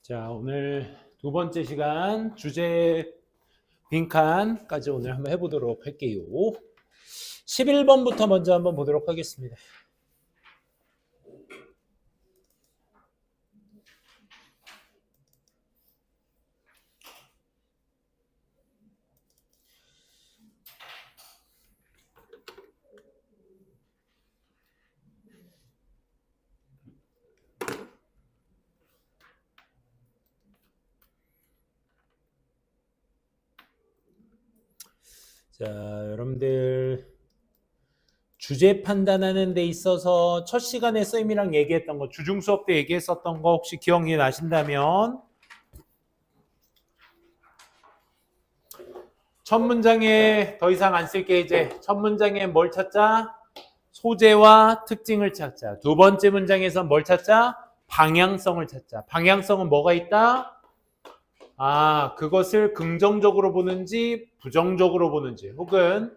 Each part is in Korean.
자, 오늘 두 번째 시간 주제 빈칸까지 오늘 한번 해보도록 할게요. 11번부터 먼저 한번 보도록 하겠습니다. 자, 여러분들 주제 판단하는 데 있어서 첫 시간에 쌤이랑 얘기했던 거, 주중 수업 때 얘기했었던 거 혹시 기억이 나신다면 첫 문장에 더 이상 안 쓸게. 이제 첫 문장에 뭘 찾자? 소재와 특징을 찾자. 두 번째 문장에서 뭘 찾자? 방향성을 찾자. 방향성은 뭐가 있다? 그것을 긍정적으로 보는지 부정적으로 보는지 혹은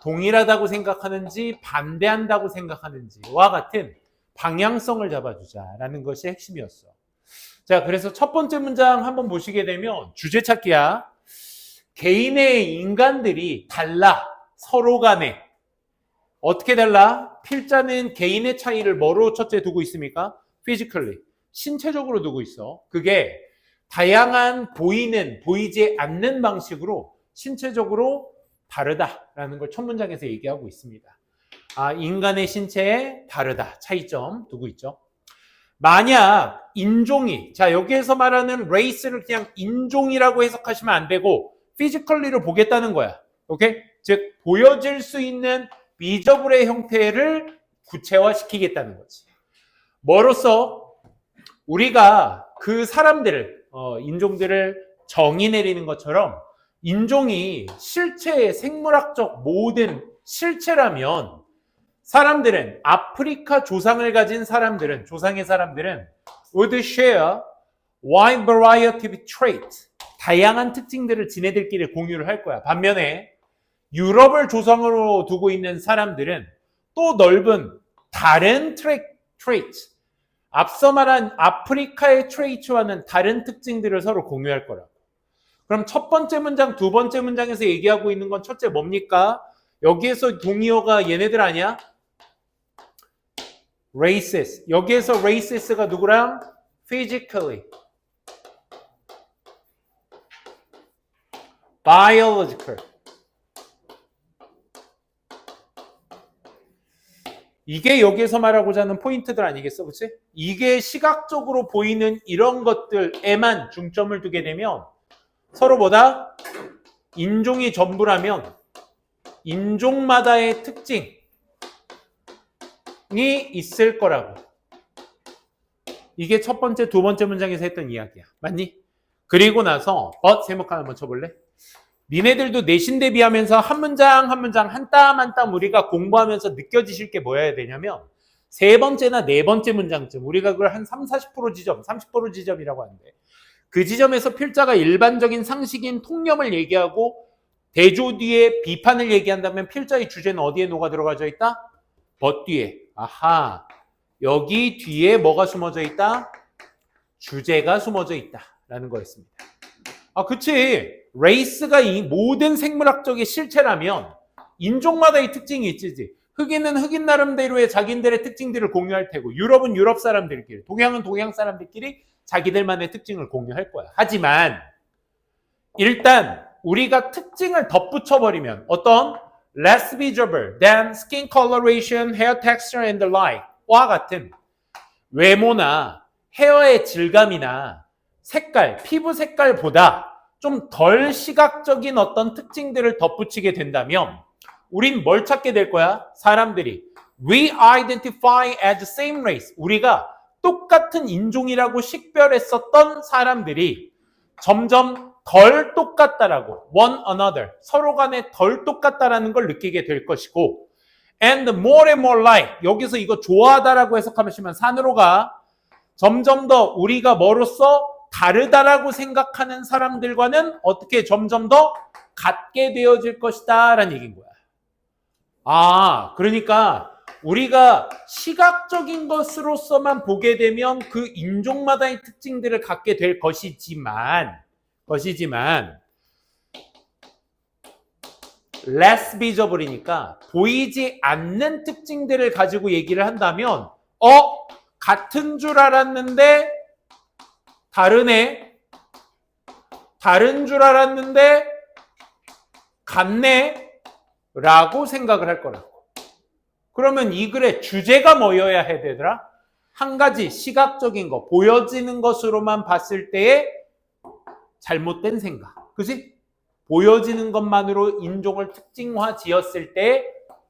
동일하다고 생각하는지 반대한다고 생각하는지와 같은 방향성을 잡아주자라는 것이 핵심이었어. 자, 그래서 첫 번째 문장 한번 보시게 되면 주제 찾기야. 개인의 인간들이 달라. 서로 간에. 어떻게 달라? 필자는 개인의 차이를 뭐로 첫째 두고 있습니까? physically. 신체적으로 두고 있어. 그게 다양한 보이지 않는 방식으로 신체적으로 다르다라는 걸 첫 문장에서 얘기하고 있습니다. 인간의 신체에 다르다. 차이점 두고 있죠. 만약 인종이, 자, 여기에서 말하는 race를 그냥 인종이라고 해석하시면 안 되고 physically로 보겠다는 거야. 오케이? 즉, 보여질 수 있는 비저블의 형태를 구체화시키겠다는 거지. 뭐로써 우리가 그 사람들을 인종들을 정의 내리는 것처럼 인종이 실체의 생물학적 모든 실체라면 사람들은 아프리카 조상을 가진 사람들은 조상의 사람들은 would share wide variety of traits 다양한 특징들을 지네들끼리 공유를 할 거야. 반면에 유럽을 조상으로 두고 있는 사람들은 또 넓은 다른 traits 앞서 말한 아프리카의 트레이츠와는 다른 특징들을 서로 공유할 거라고. 그럼 첫 번째 문장, 두 번째 문장에서 얘기하고 있는 건 첫째 뭡니까? 여기에서 동의어가 얘네들 아니야? races. 여기에서 races가 누구랑? physically. biological. 이게 여기에서 말하고자 하는 포인트들 아니겠어? 그치? 이게 시각적으로 보이는 이런 것들에만 중점을 두게 되면 서로 보다 인종이 전부라면 인종마다의 특징이 있을 거라고. 이게 첫 번째, 두 번째 문장에서 했던 이야기야. 맞니? 그리고 나서 세목하나 한번 쳐볼래? 니네들도 내신 대비하면서 한 문장 한 문장 한 땀 한 땀 우리가 공부하면서 느껴지실 게 뭐여야 되냐면 세 번째나 네 번째 문장쯤 우리가 그걸 한 30-40% 지점, 30% 지점이라고 하는데 그 지점에서 필자가 일반적인 상식인 통념을 얘기하고 대조 뒤에 비판을 얘기한다면 필자의 주제는 어디에 녹아 들어가져 있다? 벗 뒤에. 여기 뒤에 뭐가 숨어져 있다? 주제가 숨어져 있다라는 거였습니다. 그치. 레이스가 이 모든 생물학적인 실체라면 인종마다의 특징이 있지. 흑인은 흑인 나름대로의 자기들의 특징들을 공유할 테고 유럽은 유럽 사람들끼리, 동양은 동양 사람들끼리 자기들만의 특징을 공유할 거야. 하지만 일단 우리가 특징을 덧붙여버리면 어떤 less visible than skin coloration, hair texture and the like 와 같은 외모나 헤어의 질감이나 색깔, 피부 색깔보다 좀 덜 시각적인 어떤 특징들을 덧붙이게 된다면 우린 뭘 찾게 될 거야? 사람들이 We identify as the same race. 우리가 똑같은 인종이라고 식별했었던 사람들이 점점 덜 똑같다라고 one another 서로 간에 덜 똑같다라는 걸 느끼게 될 것이고 and more and more like 여기서 이거 좋아하다라고 해석하시면 산으로 가 점점 더 우리가 뭐로써 다르다라고 생각하는 사람들과는 어떻게 점점 더 같게 되어질 것이다 라는 얘기인 거야. 그러니까 우리가 시각적인 것으로서만 보게 되면 그 인종마다의 특징들을 갖게 될 것이지만 less visible이니까 보이지 않는 특징들을 가지고 얘기를 한다면 같은 줄 알았는데 다르네. 다른 줄 알았는데 같네 라고 생각을 할 거라고. 그러면 이 글의 주제가 뭐여야 해 되더라? 한 가지 시각적인 거, 보여지는 것으로만 봤을 때의 잘못된 생각. 그치? 보여지는 것만으로 인종을 특징화 지었을 때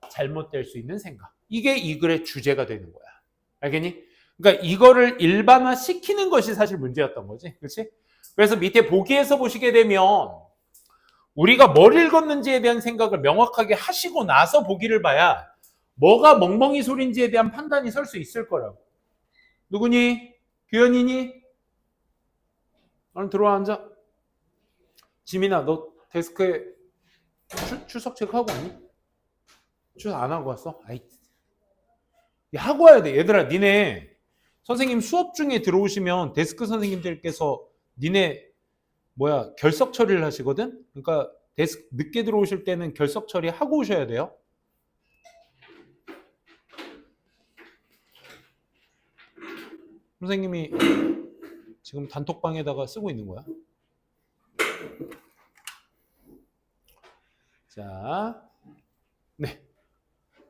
잘못될 수 있는 생각. 이게 이 글의 주제가 되는 거야. 알겠니? 그러니까 이거를 일반화 시키는 것이 사실 문제였던 거지. 그렇지? 그래서 밑에 보기에서 보시게 되면 우리가 뭘 읽었는지에 대한 생각을 명확하게 하시고 나서 보기를 봐야 뭐가 멍멍이 소리인지에 대한 판단이 설 수 있을 거라고. 누구니? 규현이니? 얼른 들어와 앉아. 지민아, 너 데스크에 출석 체크하고 왔니? 출석 안 하고 왔어? 아이, 하고 와야 돼. 얘들아, 니네 선생님 수업 중에 들어오시면 데스크 선생님들께서 니네 결석 처리를 하시거든? 그러니까 데스크 늦게 들어오실 때는 결석 처리 하고 오셔야 돼요. 선생님이 지금 단톡방에다가 쓰고 있는 거야. 자, 네.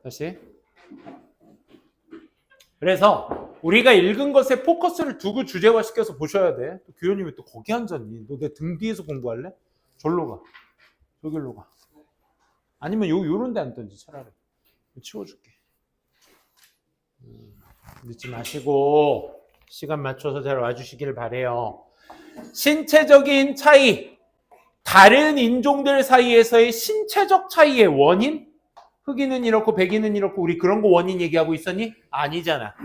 다시. 그래서 우리가 읽은 것에 포커스를 두고 주제화시켜서 보셔야 돼. 또 규현이 왜 또 거기 앉았니? 너 내 등 뒤에서 공부할래? 절로 가. 저길로 가. 아니면 요런 데 앉던지 차라리. 치워줄게. 늦지 마시고 시간 맞춰서 잘 와주시길 바래요. 신체적인 차이, 다른 인종들 사이에서의 신체적 차이의 원인? 흑인은 이렇고 백인은 이렇고 우리 그런 거 원인 얘기하고 있었니? 아니잖아.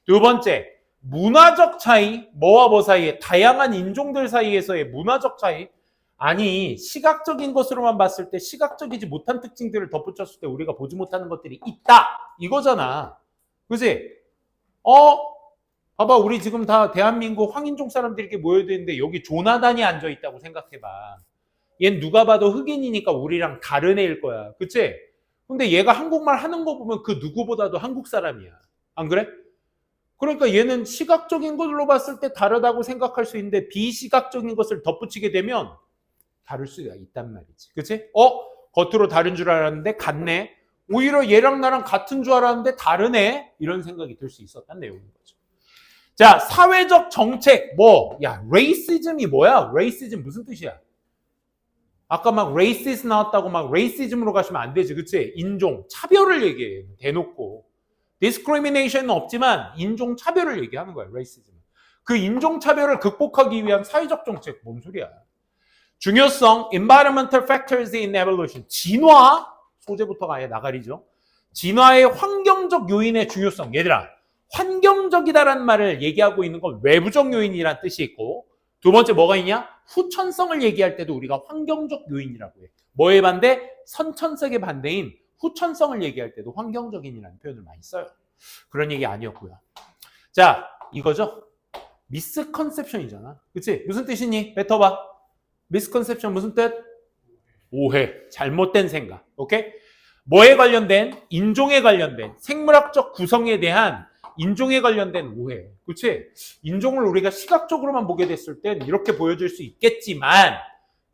두 번째, 문화적 차이, 뭐와 뭐 사이에, 다양한 인종들 사이에서의 문화적 차이. 아니, 시각적인 것으로만 봤을 때 시각적이지 못한 특징들을 덧붙였을 때 우리가 보지 못하는 것들이 있다 이거잖아. 그치? 봐봐, 우리 지금 다 대한민국 황인종 사람들이 이렇게 모여져 있는데 여기 조나단이 앉아있다고 생각해봐. 얜 누가 봐도 흑인이니까 우리랑 다른 애일 거야. 그치? 근데 얘가 한국말 하는 거 보면 그 누구보다도 한국 사람이야. 안 그래? 그러니까 얘는 시각적인 걸로 봤을 때 다르다고 생각할 수 있는데 비시각적인 것을 덧붙이게 되면 다를 수가 있단 말이지. 그치? 겉으로 다른 줄 알았는데 같네. 오히려 얘랑 나랑 같은 줄 알았는데 다르네. 이런 생각이 들 수 있었단 내용인 거죠. 자, 사회적 정책. 레이시즘이 뭐야? 레이시즘 무슨 뜻이야? 아까 막 레이시스 나왔다고 막 레이시즘으로 가시면 안 되지. 그치? 인종, 차별을 얘기해. 대놓고. 디스크리미네이션은 없지만 인종 차별을 얘기하는 거야. 레이시즘. 그 인종 차별을 극복하기 위한 사회적 정책. 뭔 소리야? 중요성, environmental factors in evolution. 진화, 소재부터가 아예 나가리죠. 진화의 환경적 요인의 중요성. 얘들아, 환경적이다라는 말을 얘기하고 있는 건 외부적 요인이라는 뜻이 있고, 두 번째 뭐가 있냐? 후천성을 얘기할 때도 우리가 환경적 요인이라고 해. 뭐에 반대? 선천성의 반대인 후천성을 얘기할 때도 환경적인이라는 표현을 많이 써요. 그런 얘기 아니었고요. 자, 이거죠? 미스컨셉션이잖아. 그치? 무슨 뜻이니? 뱉어봐. 미스컨셉션 무슨 뜻? 오해. 잘못된 생각. 오케이? 뭐에 관련된? 인종에 관련된 생물학적 구성에 대한 인종에 관련된 오해. 그치? 인종을 우리가 시각적으로만 보게 됐을 땐 이렇게 보여줄 수 있겠지만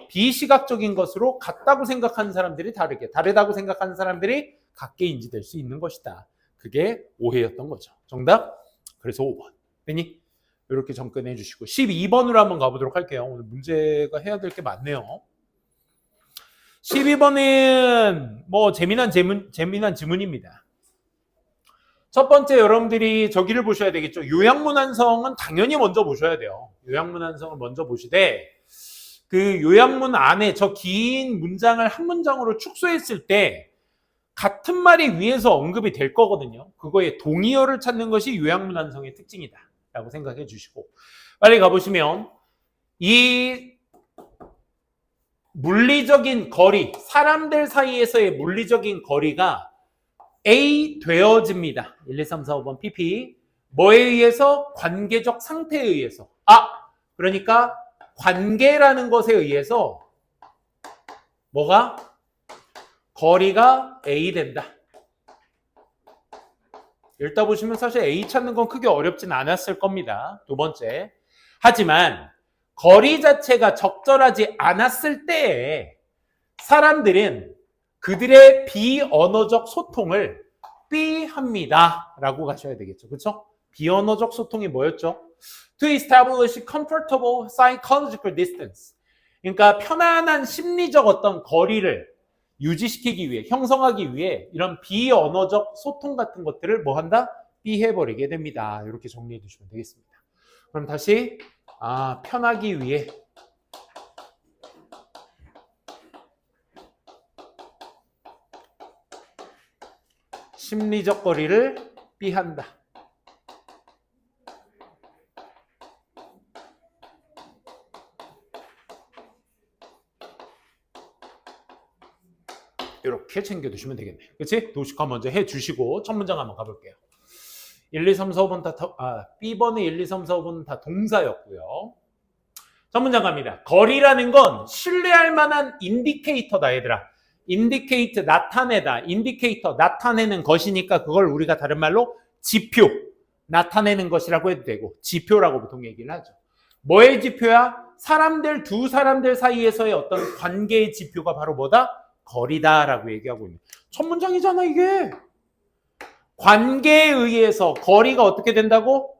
비시각적인 것으로 같다고 생각하는 사람들이 다르다고 생각하는 사람들이 같게 인지될 수 있는 것이다. 그게 오해였던 거죠. 정답? 그래서 5번. 됐니? 이렇게 접근해 주시고 12번으로 한번 가보도록 할게요. 오늘 문제가 해야 될 게 많네요. 12번은 재미난 지문입니다. 첫 번째 여러분들이 저기를 보셔야 되겠죠. 요약문안성은 당연히 먼저 보셔야 돼요. 요약문안성을 먼저 보시되 그 요약문 안에 저 긴 문장을 한 문장으로 축소했을 때 같은 말이 위에서 언급이 될 거거든요. 그거의 동의어를 찾는 것이 요약문안성의 특징이다 라고 생각해 주시고 빨리 가보시면 이 물리적인 거리, 사람들 사이에서의 물리적인 거리가 A 되어집니다. 1, 2, 3, 4, 5번 PP. 뭐에 의해서? 관계적 상태에 의해서. 그러니까 관계라는 것에 의해서 뭐가? 거리가 A 된다. 읽다 보시면 사실 A 찾는 건 크게 어렵진 않았을 겁니다. 두 번째. 하지만 거리 자체가 적절하지 않았을 때에 사람들은 그들의 비언어적 소통을 B합니다. 라고 가셔야 되겠죠. 그렇죠? 비언어적 소통이 뭐였죠? To establish comfortable psychological distance. 그러니까 편안한 심리적 어떤 거리를 유지시키기 위해, 형성하기 위해 이런 비언어적 소통 같은 것들을 뭐 한다? B해버리게 됩니다. 이렇게 정리해 주시면 되겠습니다. 그럼 다시 편하기 위해 심리적 거리를 B한다. 이렇게 챙겨두시면 되겠네요. 그치? 도식화 먼저 해주시고 첫 문장 한번 가볼게요. 1, 2, 3, 4, 5번 B번의 1, 2, 3, 4, 5번은 다 동사였고요. 첫 문장 갑니다. 거리라는 건 신뢰할 만한 인디케이터다, 얘들아. 인디케이트, 나타내다. 인디케이터, 나타내는 것이니까 그걸 우리가 다른 말로 지표, 나타내는 것이라고 해도 되고 지표라고 보통 얘기를 하죠. 뭐의 지표야? 두 사람들 사이에서의 어떤 관계의 지표가 바로 뭐다? 거리다라고 얘기하고 있는 첫 문장이잖아. 이게 관계에 의해서 거리가 어떻게 된다고?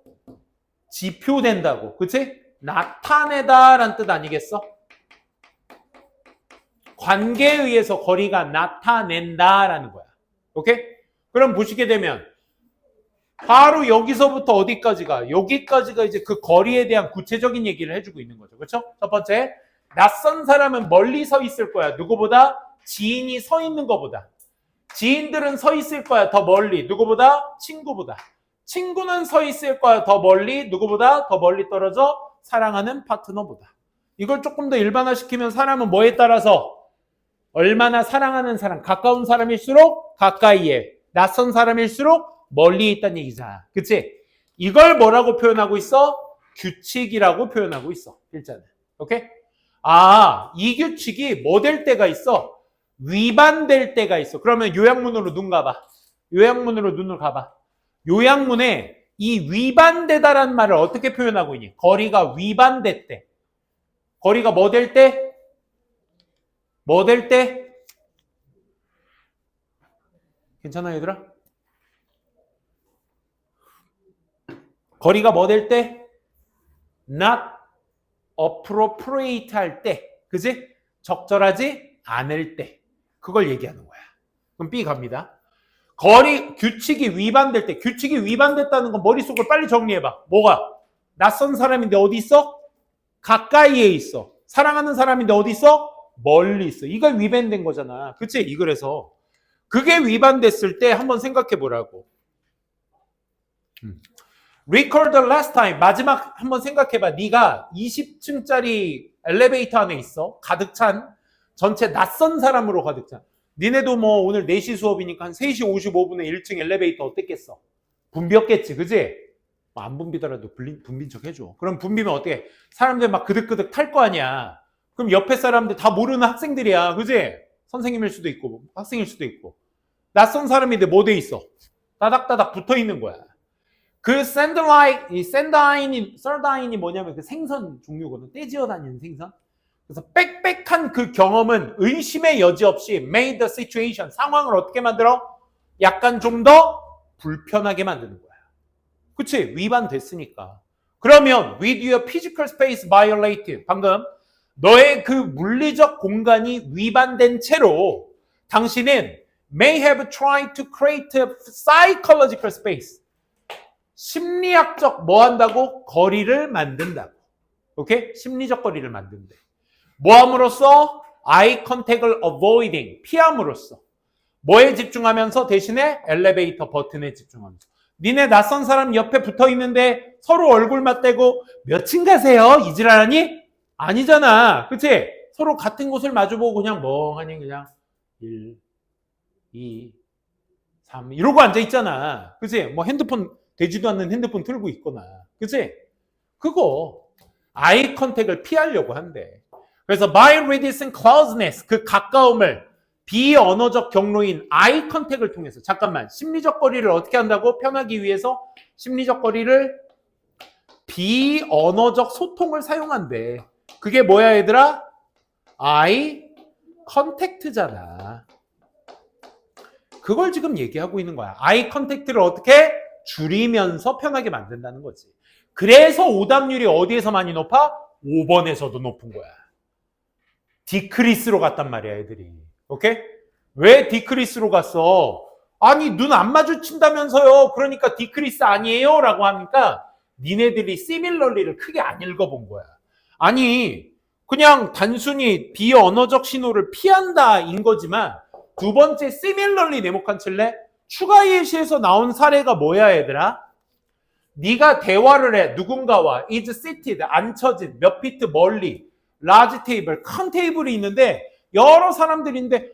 지표된다고. 그치? 나타내다라는 뜻 아니겠어? 관계에 의해서 거리가 나타낸다라는 거야. 오케이? 그럼 보시게 되면 바로 여기서부터 어디까지가? 여기까지가 이제 그 거리에 대한 구체적인 얘기를 해주고 있는 거죠. 그렇죠? 첫 번째, 낯선 사람은 멀리 서 있을 거야. 누구보다? 지인이 서 있는 것보다. 지인들은 서 있을 거야. 더 멀리. 누구보다? 친구보다. 친구는 서 있을 거야. 더 멀리. 누구보다? 더 멀리 떨어져? 사랑하는 파트너보다. 이걸 조금 더 일반화시키면 사람은 뭐에 따라서? 얼마나 사랑하는 사람, 가까운 사람일수록 가까이에, 낯선 사람일수록 멀리 있다는 얘기잖아. 그치? 이걸 뭐라고 표현하고 있어? 규칙이라고 표현하고 있어. 일자는. 오케이? 이 규칙이 뭐 될 때가 있어? 위반될 때가 있어. 그러면 요약문으로 눈 가봐. 요약문으로 눈을 가봐. 요약문에 이 위반되다라는 말을 어떻게 표현하고 있니? 거리가 위반됐대. 거리가 뭐 될 때? 뭐 될 때? 괜찮아, 얘들아? 거리가 뭐 될 때? Not appropriate 할 때. 그지? 적절하지 않을 때. 그걸 얘기하는 거야. 그럼 B 갑니다. 규칙이 위반될 때. 규칙이 위반됐다는 건 머릿속을 빨리 정리해봐. 뭐가? 낯선 사람인데 어디 있어? 가까이에 있어. 사랑하는 사람인데 어디 있어? 멀리 있어. 이거 위반된 거잖아. 그치? 이 글에서. 그게 위반됐을 때 한번 생각해 보라고. Recall the last time. 마지막 한번 생각해봐. 네가 20층짜리 엘리베이터 안에 있어. 가득 찬. 전체 낯선 사람으로 가득 찬. 니네도 뭐 오늘 4시 수업이니까 한 3시 55분에 1층 엘리베이터 어땠겠어? 붐볐겠지. 그지? 안 붐비더라도 붐빈 척 해줘. 그럼 붐비면 어떻게? 사람들 막 그득그득 탈 거 아니야. 그럼 옆에 사람들 다 모르는 학생들이야. 그지? 선생님일 수도 있고 학생일 수도 있고. 낯선 사람인데 뭐 돼 있어? 따닥따닥 붙어 있는 거야. 그 샌다인이 뭐냐면 그 생선 종류거든. 떼지어 다니는 생선. 그래서 빽빽한 그 경험은 의심의 여지 없이 made the situation, 상황을 어떻게 만들어? 약간 좀 더 불편하게 만드는 거야. 그치? 위반됐으니까. 그러면 with your physical space violated, 방금 너의 그 물리적 공간이 위반된 채로 당신은 may have tried to create a psychological space, 심리학적 뭐 한다고? 거리를 만든다고. 오케이? 심리적 거리를 만든대. 뭐 함으로써? eye contact을 avoiding, 피함으로써. 뭐에 집중하면서? 대신에 엘리베이터 버튼에 집중하면서. 니네 낯선 사람 옆에 붙어 있는데 서로 얼굴 맞대고 몇 층 가세요? 이지랄하니? 아니잖아. 그치? 서로 같은 곳을 마주보고 그냥 멍하니 그냥 1, 2, 참 이러고 앉아 있잖아. 그치? 뭐 핸드폰 되지도 않는 핸드폰 틀고 있거나. 그치? 그거 아이 컨택을 피하려고 한대. 그래서 by reducing closeness 그 가까움을 비언어적 경로인 아이 컨택을 통해서 잠깐만 심리적 거리를 어떻게 한다고? 편하기 위해서 심리적 거리를 비언어적 소통을 사용한대. 그게 뭐야 얘들아? 아이 컨택트잖아. 그걸 지금 얘기하고 있는 거야. 아이 컨택트를 어떻게 줄이면서 편하게 만든다는 거지. 그래서 오답률이 어디에서 많이 높아? 5번에서도 높은 거야. 디크리스로 갔단 말이야, 애들이. 오케이? 왜 디크리스로 갔어? 아니, 눈 안 마주친다면서요. 그러니까 디크리스 아니에요? 라고 하니까 니네들이 시밀러리를 크게 안 읽어본 거야. 아니, 그냥 단순히 비언어적 신호를 피한다인 거지만 두 번째 similarly 네모칸 칠래? 추가 예시에서 나온 사례가 뭐야 얘들아? 네가 대화를 해. 누군가와 is seated, 앉혀진, 몇 피트 멀리 large table, 큰 테이블이 있는데 여러 사람들인데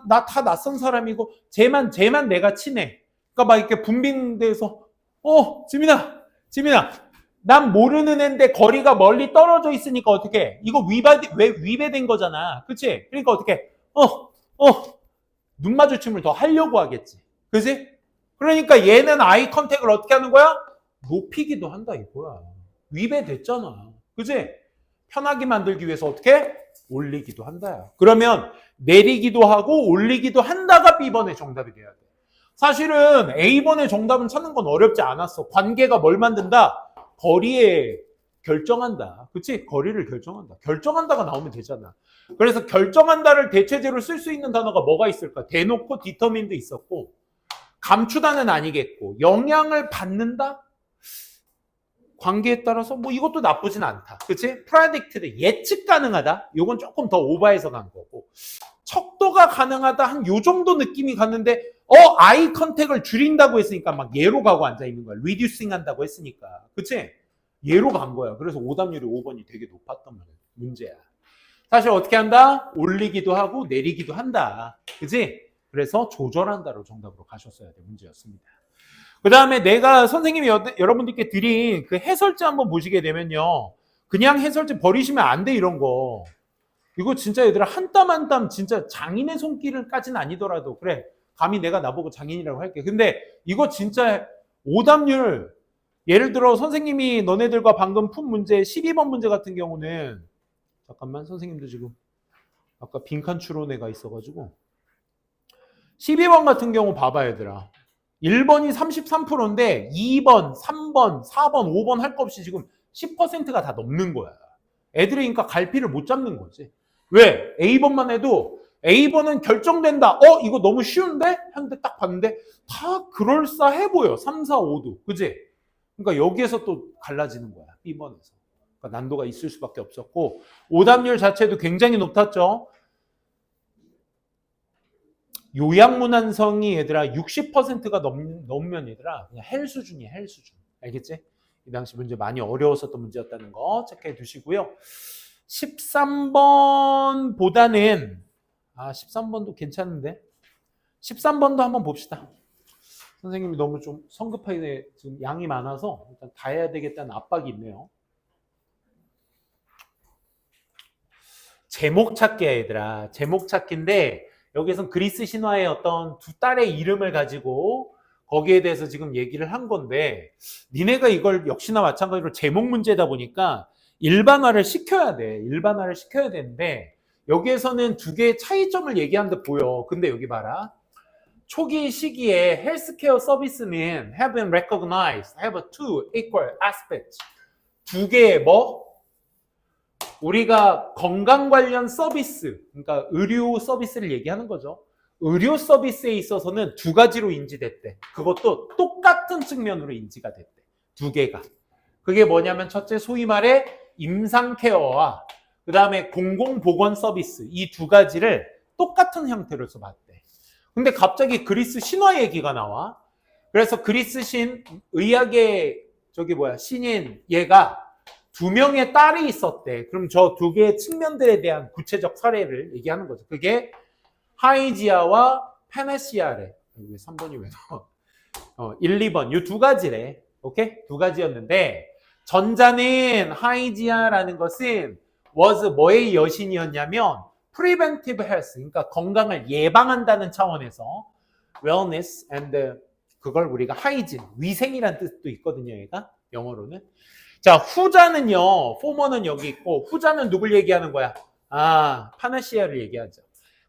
나 다 낯선 사람이고 쟤만 내가 친해. 그러니까 막 이렇게 분빙돼서 지민아 난 모르는 애인데 거리가 멀리 떨어져 있으니까 어떻게 이거 위배된 거잖아. 그치? 그러니까 어떻게 눈 마주침을 더 하려고 하겠지. 그치? 그러니까 얘는 아이 컨택을 어떻게 하는 거야? 높이기도 한다 이거야. 위배됐잖아. 그치? 편하게 만들기 위해서 어떻게? 올리기도 한다야. 그러면 내리기도 하고 올리기도 한다가 B번의 정답이 돼야 돼. 사실은 A번의 정답은 찾는 건 어렵지 않았어. 관계가 뭘 만든다? 거리에 결정한다. 그치? 거리를 결정한다. 결정한다가 나오면 되잖아. 그래서 결정한다를 대체제로 쓸 수 있는 단어가 뭐가 있을까? 대놓고 determined 있었고 감추다는 아니겠고 영향을 받는다? 관계에 따라서 뭐 이것도 나쁘진 않다. 그치? predicted 예측 가능하다. 이건 조금 더 오버해서 간 거고 척도가 가능하다 한 요 정도 느낌이 갔는데 아이 컨택을 줄인다고 했으니까 막 예로 가고 앉아 있는 거야. reducing 한다고 했으니까. 그치? 예로 간 거야. 그래서 오답률이 5번이 되게 높았단 말이야. 문제야. 사실 어떻게 한다? 올리기도 하고 내리기도 한다. 그치? 그래서 조절한다로 정답으로 가셨어야 될 문제였습니다. 그 다음에 내가 선생님이 여러분들께 드린 그 해설지 한번 보시게 되면요. 그냥 해설지 버리시면 안 돼, 이런 거. 이거 진짜 얘들아 한 땀 한 땀 진짜 장인의 손길까지는 아니더라도 그래. 감히 내가 나보고 장인이라고 할게. 근데 이거 진짜 오답률 예를 들어 선생님이 너네들과 방금 푼 문제 12번 문제 같은 경우는 잠깐만 선생님도 지금 아까 빈칸 추론회가 있어가지고 12번 같은 경우 봐봐 얘들아. 1번이 33%인데 2번, 3번, 4번, 5번 할 거 없이 지금 10%가 다 넘는 거야. 애들이 그러니까 갈피를 못 잡는 거지. 왜? A번만 해도 A번은 결정된다. 이거 너무 쉬운데? 했는데 딱 봤는데 다 그럴싸해 보여. 3, 4, 5도. 그지? 그러니까 여기에서 또 갈라지는 거야. B번에서. 그러니까 난도가 있을 수밖에 없었고 오답률 자체도 굉장히 높았죠. 요양문안성이 얘들아 60%가 넘으면 얘들아 그냥 헬 수준이야. 헬 수준. 알겠지? 이 당시 문제 많이 어려웠었던 문제였다는 거 체크해 두시고요. 13번보다는 13번도 괜찮은데 13번도 한번 봅시다. 선생님이 너무 좀 성급하게 지금 양이 많아서 일단 다 해야 되겠다는 압박이 있네요. 제목 찾기야 얘들아. 제목 찾기인데 여기선 그리스 신화의 어떤 두 딸의 이름을 가지고 거기에 대해서 지금 얘기를 한 건데 니네가 이걸 역시나 마찬가지로 제목 문제다 보니까 일반화를 시켜야 돼. 일반화를 시켜야 되는데 여기에서는 두 개의 차이점을 얘기한 듯 보여. 근데 여기 봐라. 초기 시기에 헬스케어 서비스는 have been recognized, have two equal aspects. 두 개의 우리가 건강 관련 서비스, 그러니까 의료 서비스를 얘기하는 거죠. 의료 서비스에 있어서는 두 가지로 인지됐대. 그것도 똑같은 측면으로 인지가 됐대. 두 개가. 그게 뭐냐면 첫째 소위 말해 임상 케어와 그 다음에 공공보건 서비스 이 두 가지를 똑같은 형태로서 봤대. 근데 갑자기 그리스 신화 얘기가 나와. 그래서 그리스 의학의 신인 얘가 두 명의 딸이 있었대. 그럼 저 두 개의 측면들에 대한 구체적 사례를 얘기하는 거죠. 그게 하이지아와 페네시아래. 왜 3번이 왜 나와? 1, 2번 이 두 가지래. 오케이? 두 가지였는데 전자는 하이지아라는 것은 was 뭐의 여신이었냐면 preventive health, 그러니까 건강을 예방한다는 차원에서 wellness and 그걸 우리가 하이진, 위생이라는 뜻도 있거든요. 얘가 영어로는. 자, 후자는요. former는 여기 있고 후자는 누굴 얘기하는 거야? 아, 파나시아를 얘기하죠.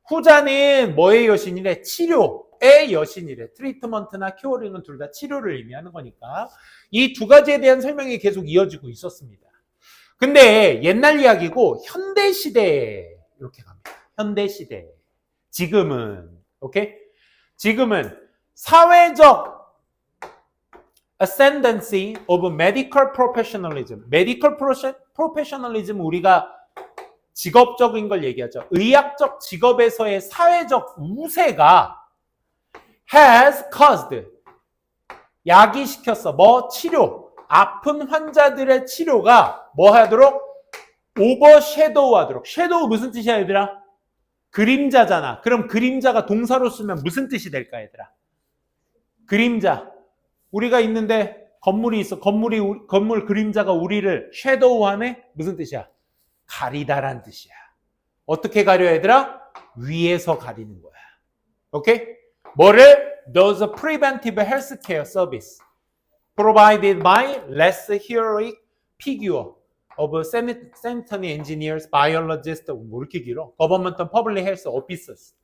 후자는 뭐의 여신이래? 치료의 여신이래. 트리트먼트나 큐어링은 둘 다 치료를 의미하는 거니까 이 두 가지에 대한 설명이 계속 이어지고 있었습니다. 근데 옛날 이야기고 현대 시대에 이렇게 갑니다. 현대 시대. 지금은 오케이? 지금은 사회적 ascendancy of medical professionalism. medical professionalism 우리가 직업적인 걸 얘기하죠. 의학적 직업에서의 사회적 우세가 has caused 야기시켰어. 뭐 치료. 아픈 환자들의 치료가 뭐 하도록? 오버섀도우 하도록. 섀도우 무슨 뜻이야 얘들아? 그림자잖아. 그럼 그림자가 동사로 쓰면 무슨 뜻이 될까 얘들아? 그림자. 우리가 있는데 건물이 있어. 건물 그림자가 우리를 섀도우하네? 무슨 뜻이야? 가리다란 뜻이야. 어떻게 가려 얘들아? 위에서 가리는 거야. 오케이? 뭐를? Those preventive healthcare service provided by less heroic figure of sanitary engineers, biologists, 뭐 이렇게 길어? government and public health officers,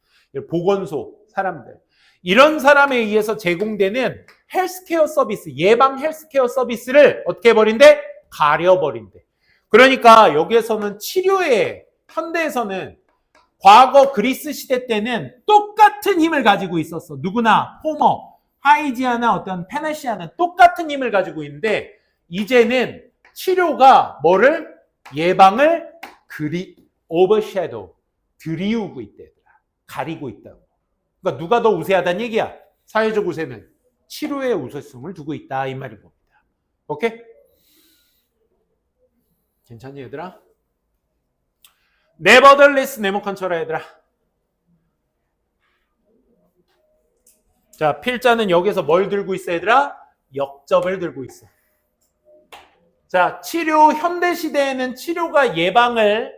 보건소 사람들. 이런 사람에 의해서 제공되는 헬스케어 서비스, 예방 헬스케어 서비스를 어떻게 해버린대? 가려버린대. 그러니까 여기에서는 치료에, 현대에서는 과거 그리스 시대 때는 똑같은 힘을 가지고 있었어. 누구나, 호머, 하이지아나 어떤 페나시아는 똑같은 힘을 가지고 있는데 이제는 치료가 뭐를? 예방을 오버섀도우, 들이우고 있대. 가리고 있다고. 그러니까 누가 더 우세하다는 얘기야? 사회적 우세는 치료의 우세성을 두고 있다 이 말인 겁니다. 오케이? 괜찮니 얘들아? Nevertheless 네모칸 쳐라 얘들아. 자, 필자는 여기서 뭘 들고 있어 얘들아? 역접을 들고 있어. 자, 치료, 현대시대에는 치료가 예방을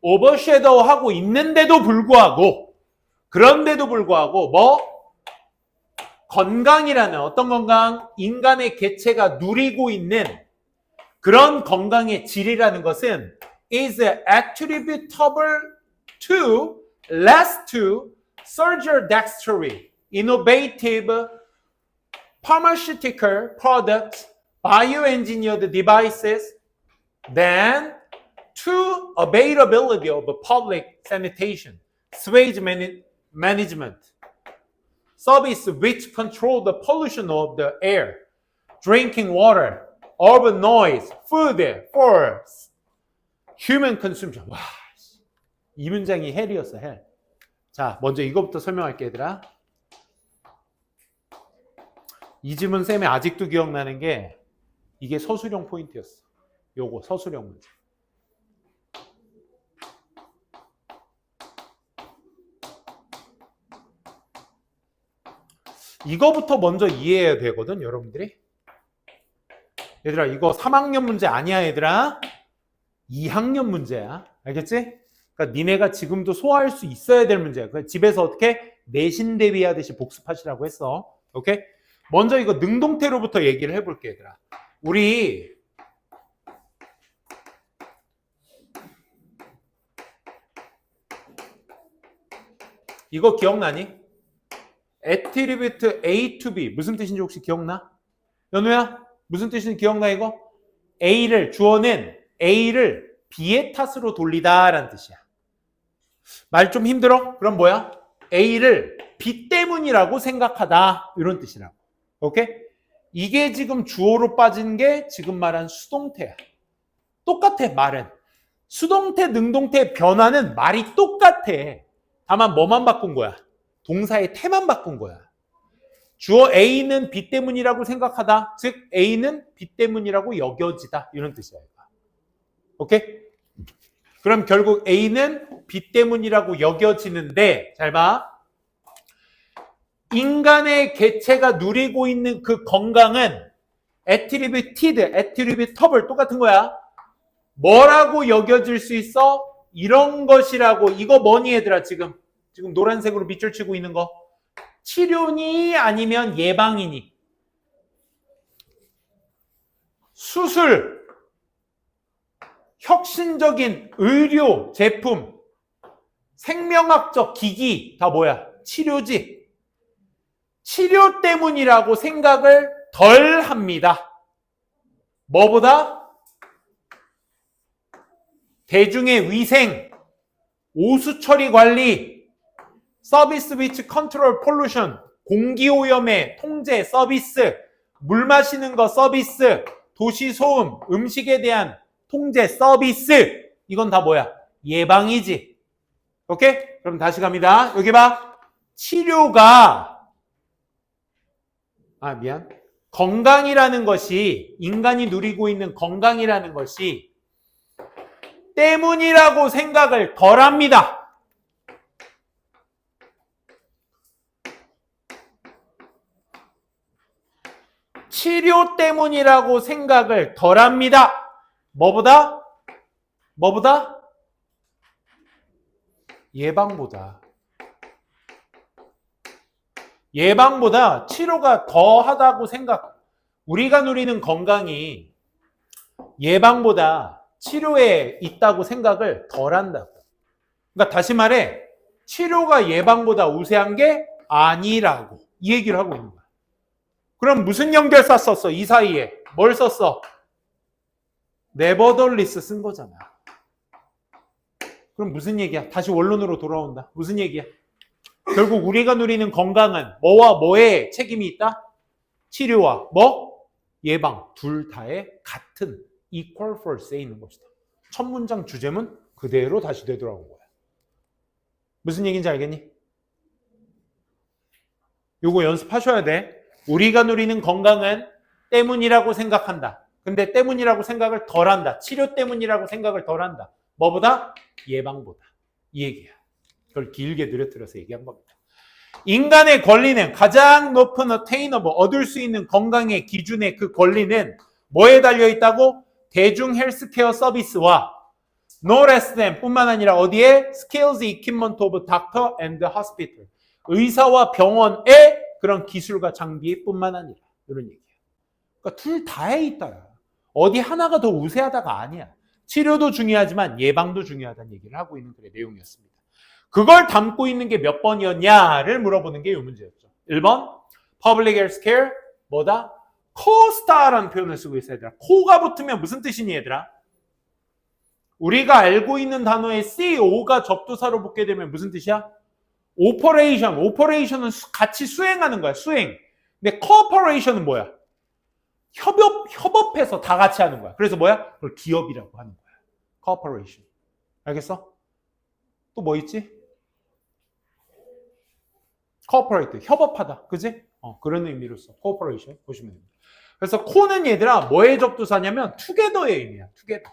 오버섀도우하고 있는데도 불구하고, 그런데도 불구하고 뭐? 건강이라는, 어떤 건강? 인간의 개체가 누리고 있는 그런 건강의 질이라는 것은 is attributable to less to surgery dexterity, innovative pharmaceutical products, bioengineered devices than to availability of public sanitation, sewage management, service which control the pollution of the air, drinking water, urban noise, food for human consumption. 와, 이 문장이 헬이었어, 헬. 자, 먼저 이거부터 설명할게, 얘들아. 이 지문 쌤이 아직도 기억나는 게 이게 서술형 포인트였어. 요거 서술형 문제. 이거부터 먼저 이해해야 되거든, 여러분들이. 얘들아, 이거 3학년 문제 아니야, 얘들아. 2학년 문제야. 알겠지? 그러니까 니네가 지금도 소화할 수 있어야 될 문제야. 집에서 어떻게 내신 대비하듯이 복습하시라고 했어. 오케이? 먼저 이거 능동태로부터 얘기를 해볼게, 얘들아. 우리 이거 기억나니? attribute A to B 무슨 뜻인지 혹시 기억나? 연우야? 무슨 뜻인지 기억나 이거? 주어는 A를 B의 탓으로 돌리다라는 뜻이야. 말 좀 힘들어? 그럼 뭐야? A를 B 때문이라고 생각하다 이런 뜻이라고. 오케이? 이게 지금 주어로 빠진 게 지금 말한 수동태야. 똑같아 말은. 수동태, 능동태 변화는 말이 똑같아. 다만 뭐만 바꾼 거야? 동사의 태만 바꾼 거야. 주어 A는 B 때문이라고 생각하다. 즉 A는 B 때문이라고 여겨지다. 이런 뜻이야. 오케이? 그럼 결국 A는 B 때문이라고 여겨지는데 잘 봐. 인간의 개체가 누리고 있는 그 건강은 attributable 똑같은 거야. 뭐라고 여겨질 수 있어? 이런 것이라고. 이거 뭐니 얘들아? 지금 노란색으로 밑줄 치고 있는 거. 치료니 아니면 예방이니? 수술, 혁신적인 의료 제품, 생명학적 기기 다 뭐야? 치료지. 치료 때문이라고 생각을 덜 합니다. 뭐보다? 대중의 위생, 오수 처리 관리, 서비스 위치 컨트롤 폴루션, 공기오염의 통제 서비스, 물 마시는 거 서비스, 도시 소음, 음식에 대한 통제 서비스. 이건 다 뭐야? 예방이지. 오케이? 그럼 다시 갑니다. 여기 봐. 치료가 건강이라는 것이, 인간이 누리고 있는 건강이라는 것이 때문이라고 생각을 덜 합니다. 치료 때문이라고 생각을 덜 합니다. 뭐보다? 예방보다 치료가 더하다고 생각. 우리가 누리는 건강이 예방보다 치료에 있다고 생각을 덜 한다고. 그러니까 다시 말해, 치료가 예방보다 우세한 게 아니라고 이 얘기를 하고 있는 거야. 그럼 무슨 연결사 썼어? 이 사이에 뭘 썼어? nevertheless 쓴 거잖아. 그럼 무슨 얘기야? 다시 원론으로 돌아온다. 무슨 얘기야? 결국 우리가 누리는 건강은 뭐와 뭐의 책임이 있다? 치료와 예방 둘 다의 같은 equal force에 있는 것이다. 첫 문장 주제문 그대로 다시 되돌아온 거야. 무슨 얘기인지 알겠니? 요거 연습하셔야 돼. 우리가 누리는 건강은 때문이라고 생각한다. 근데 때문이라고 생각을 덜 한다. 치료 때문이라고 생각을 덜 한다. 뭐보다? 예방보다. 이 얘기야. 그걸 길게 늘어뜨려서 얘기한 겁니다. 인간의 권리는 가장 높은 attainable, 얻을 수 있는 건강의 기준의 그 권리는 뭐에 달려있다고? 대중 헬스케어 서비스와 no less than 뿐만 아니라 어디에? skills, equipment of doctor and hospital. 의사와 병원의 그런 기술과 장비 뿐만 아니라 이런 얘기예요. 그러니까 둘 다에 있다. 어디 하나가 더 우세하다가 아니야. 치료도 중요하지만 예방도 중요하다는 얘기를 하고 있는 그의 내용이었습니다. 그걸 담고 있는 게 몇 번이었냐를 물어보는 게 이 문제였죠. 1번 public health care 뭐다? 코스타라는 표현을 쓰고 있어요. 얘들아. 코가 붙으면 무슨 뜻이니 얘들아? 우리가 알고 있는 단어의 CO가 접두사로 붙게 되면 무슨 뜻이야? 오퍼레이션은 같이 수행하는 거야. 수행. 근데 코퍼레이션은 뭐야? 협업해서 다 같이 하는 거야. 그래서 뭐야? 그걸 기업이라고 하는 거야. 코퍼레이션. 알겠어? 또 뭐 있지? 코퍼레이트. 협업하다. 그지? 그런 의미로서 코퍼레이션 보시면 됩니다. 그래서 코는 얘들아 뭐의 접두사냐면 투게더의 의미야. 투게더.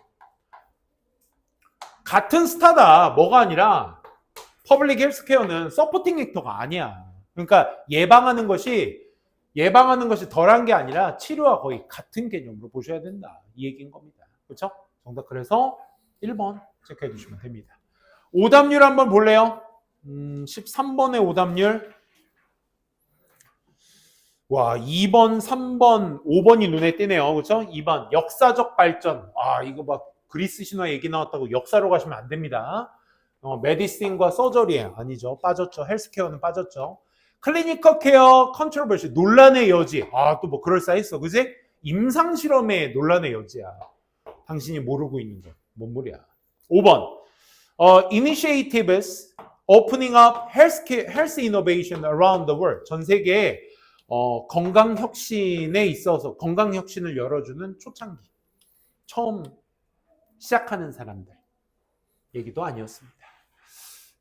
같은 스타다. 뭐가 아니라 퍼블릭 헬스케어는 서포팅 액터가 아니야. 그러니까 예방하는 것이 덜한 게 아니라 치료와 거의 같은 개념으로 보셔야 된다. 이 얘기인 겁니다. 그렇죠? 정답 그래서 1번 체크해 주시면 됩니다. 오답률 한번 볼래요? 13번의 오답률. 와, 2번, 3번, 5번이 눈에 띄네요. 그렇죠? 2번 역사적 발전. 이거 막 그리스 신화 얘기 나왔다고 역사로 가시면 안 됩니다. 메디신과 서저리 아니죠. 빠졌죠. 헬스케어는 빠졌죠. 클리니컬 케어 컨트로버시 논란의 여지. 또 뭐 그럴싸했어. 그지? 임상 실험의 논란의 여지야. 당신이 모르고 있는 거. 뭔 말이야. 5번. Initiatives opening up health innovation around the world. 전 세계에 건강 혁신에 있어서 건강 혁신을 열어주는 초창기. 처음 시작하는 사람들. 얘기도 아니었습니다.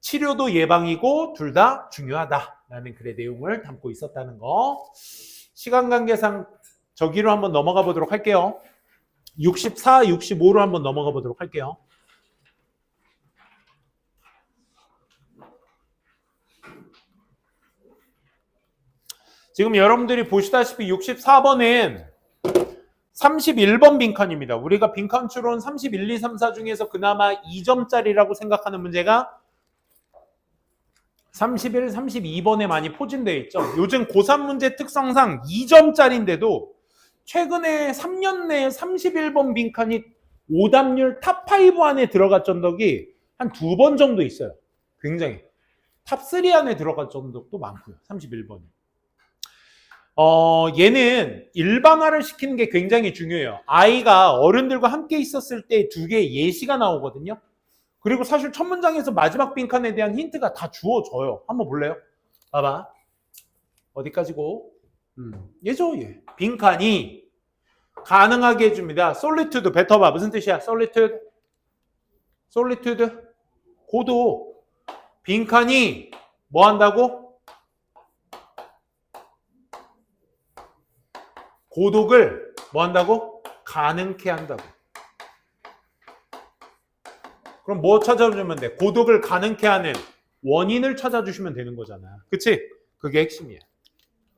치료도 예방이고 둘 다 중요하다라는 글의 내용을 담고 있었다는 거. 시간 관계상 저기로 한번 넘어가 보도록 할게요. 64, 65로 한번 넘어가 보도록 할게요. 지금 여러분들이 보시다시피 64번은 31번 빈칸입니다. 우리가 빈칸 추론 31, 2, 3, 4 중에서 그나마 2점짜리라고 생각하는 문제가 31, 32번에 많이 포진되어 있죠. 요즘 고3 문제 특성상 2점짜리인데도 최근에 3년 내에 31번 빈칸이 오답률 탑5 안에 들어갔던 적이 한 2번 정도 있어요. 굉장히. 탑3 안에 들어갔던 적도 많고요. 31번이. 얘는 일반화를 시키는 게 굉장히 중요해요. 아이가 어른들과 함께 있었을 때 두 개의 예시가 나오거든요. 그리고 사실 첫 문장에서 마지막 빈칸에 대한 힌트가 다 주어져요. 한번 볼래요? 봐봐. 어디까지고? 얘죠, 얘. 빈칸이 가능하게 해줍니다. 솔리투드 뱉어봐. 무슨 뜻이야? 솔리투드. 고도. 빈칸이 뭐 한다고? 고독을 뭐 한다고? 가능케 한다고. 그럼 뭐 찾아주면 돼? 고독을 가능케 하는 원인을 찾아주시면 되는 거잖아. 그치? 그게 핵심이야.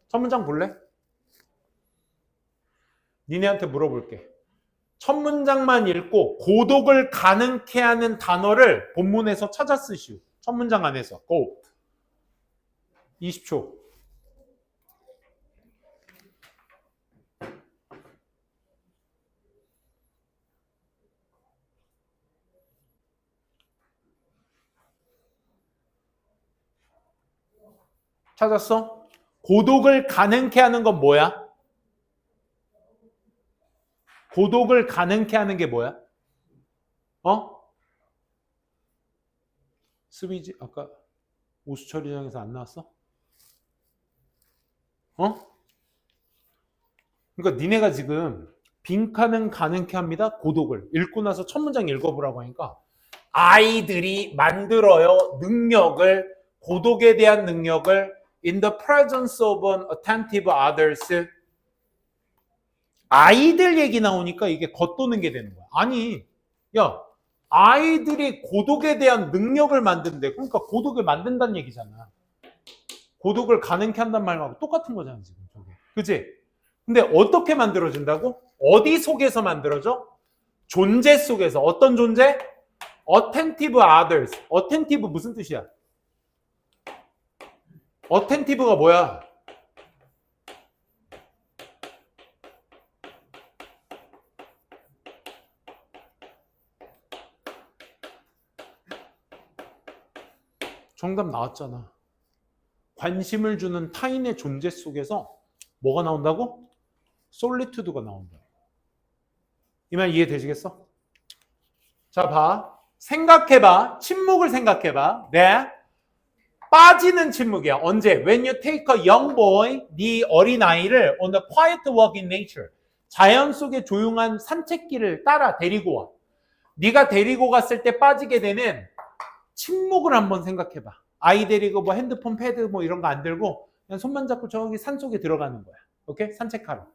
첫 문장 볼래? 니네한테 물어볼게. 첫 문장만 읽고 고독을 가능케 하는 단어를 본문에서 찾아 쓰시오. 첫 문장 안에서. 고. 20초. 찾았어? 고독을 가능케 하는 건 뭐야? 고독을 가능케 하는 게 뭐야? 스위지 아까 우수처리장에서 안 나왔어? 그러니까 니네가 지금 빈칸은 가능케 합니다. 고독을 읽고 나서 첫 문장 읽어보라고 하니까 아이들이 만들어요. 능력을, 고독에 대한 능력을 in the presence of an attentive others. 아이들 얘기 나오니까 이게 겉도는 게 되는 거야. 아니, 야, 아이들이 고독에 대한 능력을 만든대. 그러니까 고독을 만든다는 얘기잖아. 고독을 가능케 한단 말하고 똑같은 거잖아, 지금 저게. 그치? 근데 어떻게 만들어진다고? 어디 속에서 만들어져? 존재 속에서. 어떤 존재? attentive others. attentive 무슨 뜻이야? attentive가 뭐야? 정답 나왔잖아. 관심을 주는 타인의 존재 속에서 뭐가 나온다고? 솔리투드가 나온다. 이 말 이해되시겠어? 자, 봐. 생각해봐. 침묵을 생각해봐. 네. 빠지는 침묵이야. 언제? When you take a young boy, 네 어린아이를 on a quiet walk in nature. 자연 속의 조용한 산책길을 따라 데리고 와. 네가 데리고 갔을 때 빠지게 되는 침묵을 한번 생각해봐. 아이 데리고 뭐 핸드폰, 패드 뭐 이런 거 안 들고 그냥 손만 잡고 저기 산속에 들어가는 거야. 오케이? 산책하러.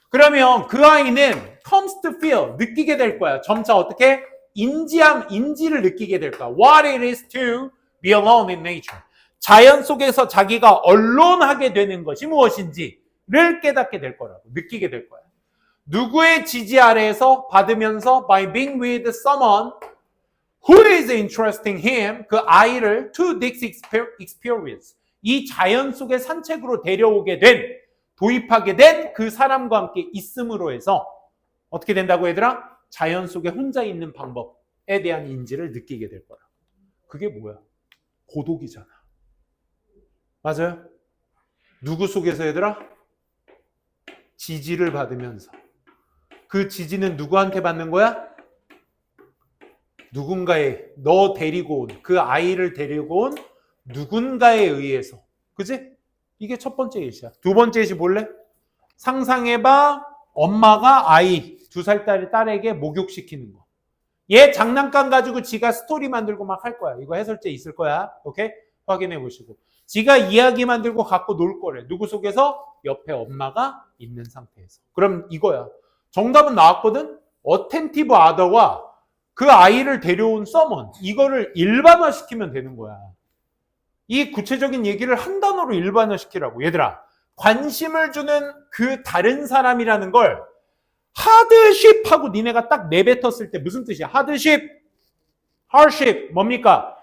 그러면 그 아이는 comes to feel, 느끼게 될 거야. 점차 어떻게? 인지를 느끼게 될 거야. What it is to be alone in nature. 자연 속에서 자기가 언론하게 되는 것이 무엇인지를 깨닫게 될 거라고. 느끼게 될 거야. 누구의 지지 아래에서 받으면서 by being with someone who is interesting him, 그 아이를 to this experience, 이 자연 속의 산책으로 데려오게 된, 도입하게 된 그 사람과 함께 있음으로 해서 어떻게 된다고 얘들아? 자연 속에 혼자 있는 방법에 대한 인지를 느끼게 될 거라. 그게 뭐야? 고독이잖아. 맞아요? 누구 속에서 얘들아? 지지를 받으면서. 그 지지는 누구한테 받는 거야? 누군가의, 너 데리고 온, 그 아이를 데리고 온 누군가에 의해서. 그지? 이게 첫 번째 예시야. 두 번째 예시 볼래? 상상해봐. 엄마가 아이 2살짜리 딸에게 목욕시키는 거. 얘 장난감 가지고 지가 스토리 만들고 막 할 거야. 이거 해설제 있을 거야. 오케이? 확인해 보시고. 지가 이야기 만들고 갖고 놀 거래. 누구 속에서? 옆에 엄마가 있는 상태에서. 그럼 이거야. 정답은 나왔거든? attentive other와 그 아이를 데려온 someone. 이거를 일반화시키면 되는 거야. 이 구체적인 얘기를 한 단어로 일반화시키라고. 얘들아, 관심을 주는 그 다른 사람이라는 걸 하드쉽하고 니네가 딱 내뱉었을 때 무슨 뜻이야? 하드쉽, hardship 뭡니까?